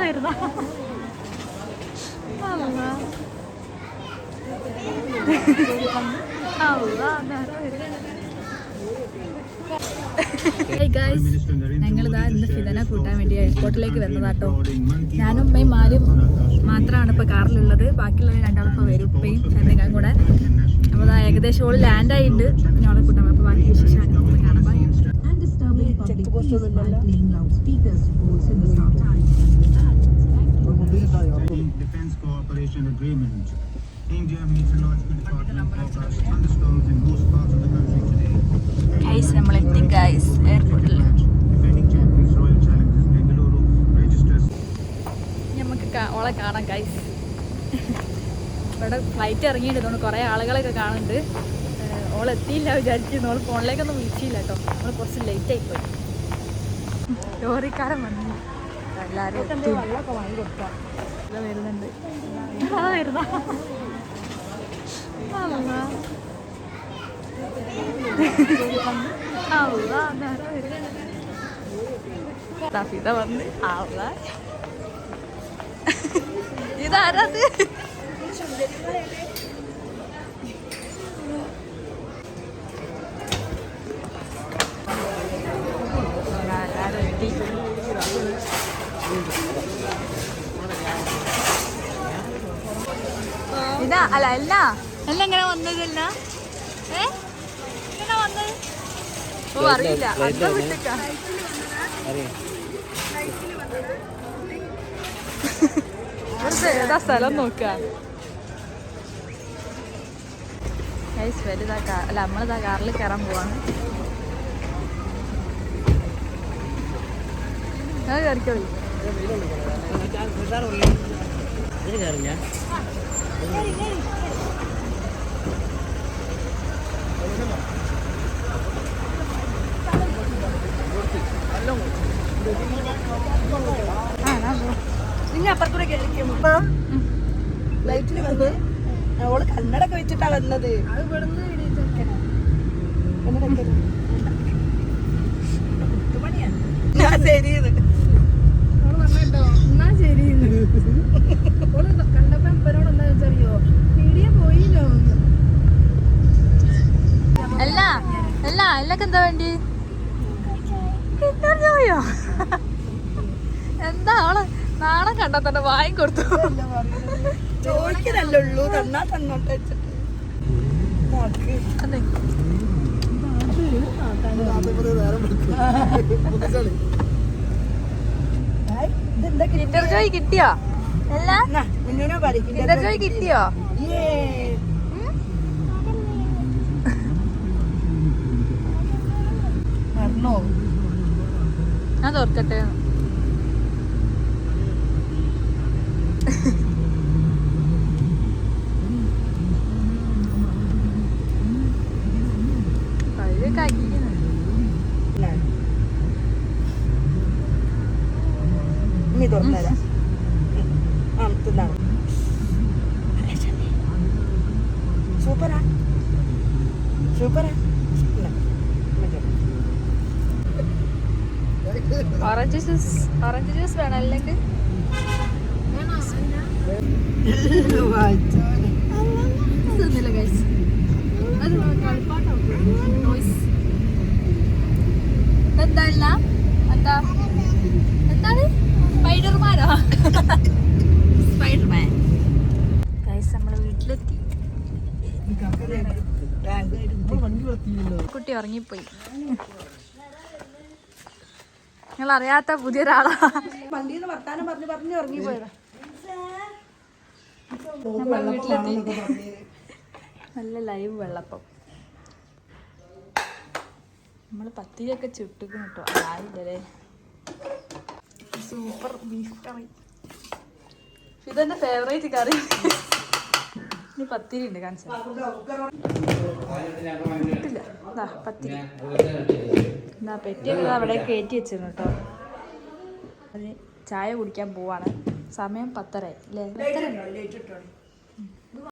വരുന്ന ഞങ്ങളിതാ ഇന്ന് ഫിദന കൂട്ടാൻ വേണ്ടി എയർപോർട്ടിലേക്ക് വരുന്നതാട്ടോ. ഞാനും ഉമ്മയും മാരും മാത്രമാണ് ഇപ്പോൾ കാറിലുള്ളത്. ബാക്കിയുള്ളത് രണ്ടാളിപ്പോൾ വരും, ഉപ്പയും എന്തെങ്കിലും കൂടെ. അപ്പോൾ അതാ ഏകദേശം ഓള് ലാൻഡ് ആയിട്ടുണ്ട്. ഞങ്ങളെ കൂട്ടാൻ അപ്പോൾ ബാക്കി വിശേഷം കാണാൻ check post Defense Cooperation Agreement. India Meteorological Department forecasts thunderstorms in most parts of the country today. Guys, നമ്മൾ എത്തി guys എയർപോർട്ടിൽ. Defending champions Royal Challengers Bengaluru registers. നമുക്ക് ഓളെ കാണാം guys. ഇവിടെ ഫ്ലൈറ്റ് ഇറങ്ങിയിട്ടുണ്ട്, കുറേ ആളുകളൊക്കെ കാണുന്നുണ്ട്. ഓളെത്തിയില്ല വിചാരിച്ചു, നമ്മൾ ഫോണിലേക്കൊന്നും വിളിച്ചില്ല കേട്ടോ. നമ്മൾ കുറച്ച് ലേറ്റ് ആയിപ്പോയി. ലോറിക്കാരൻ വന്നു, എല്ലാവരും വെള്ളമൊക്കെ വാങ്ങി കൊടുക്കാം. വരുന്നുണ്ട് വരുന്ന ഫിദ വന്ന് ഇതാരത് ഇതാ അല്ല അല്ല അല്ല എങ്ങനെ വന്നതല്ല എങ്ങനെ വന്നത്? ഓ അറിയില്ല, അത്ര വിട്ടേക്ക ഏതാ സ്ഥലം നോക്ക. വലുതാ അല്ല നമ്മളിതാ കാറിൽ കയറാൻ പോവാണ്. കയറിക്കോളി. ഇനി അപ്പുറത്തൂടെ ലൈറ്റിൽ വന്ന് ഓള് കണ്ണടൊക്കെ വെച്ചിട്ടാ വന്നത്. ഞാൻ ശരിയത് എന്നാ ശരി കണ്ടപ്പോ എപ്പനോട് എന്താ വെച്ചറിയോ, പീടിയ പോയില്ലോ. അല്ല അല്ല എല്ലൊക്കെ എന്താ വേണ്ടി ചോയോ? എന്താ അവള് നാണം കണ്ടാ തന്നെ വാങ്ങിക്കൊടുത്തു. ചോദിക്കലല്ലേ ഉള്ളൂ, തന്നാ തന്നോട്ടെ. കിൻഡർ ജോയ് കിട്ടിയോ? അല്ല കിൻഡർ ജോയ് കിട്ടിയോ? ഞാൻ തോർക്കട്ടെ. ഇനി തുറന്നേരാം. സൂപ്പറാ സൂപ്പറാ. ഓറഞ്ച് ജ്യൂസ് വേണം അല്ലെങ്കിൽ എന്താ എന്താ എന്താണ് സ്പൈഡർമാനോ? സ്പൈഡർമാൻ. ഗൈസ് നമ്മള് വീട്ടിലെത്തി. കുട്ടി ഉറങ്ങിപ്പോയി. നിങ്ങൾ അറിയാത്ത പുതിയൊരാളാ. വണ്ടിന്ന് വർത്താനം പറഞ്ഞു പറഞ്ഞു ഉറങ്ങിപ്പോയതാ. നമ്മള് വീട്ടിലെത്തി. നല്ല ലൈവ് വെള്ളപ്പം. നമ്മള് പത്തിരിയൊക്കെ ചുട്ടിക്കും കേട്ടോ. ആയില്ലേ സൂപ്പർ ബീഫ് കറി. ഇതെന്റെ ഫേവറേറ്റ് കറി. ഇനി പത്തിരി ഉണ്ട് കാണിച്ച പത്തിരി. എന്താ പെറ്റിയൊക്കെ അവിടെ കയറ്റി വെച്ചിരുന്നു കേട്ടോ. അത് ചായ കുടിക്കാൻ പോവാണ്. സമയം 10:30 അല്ലേ?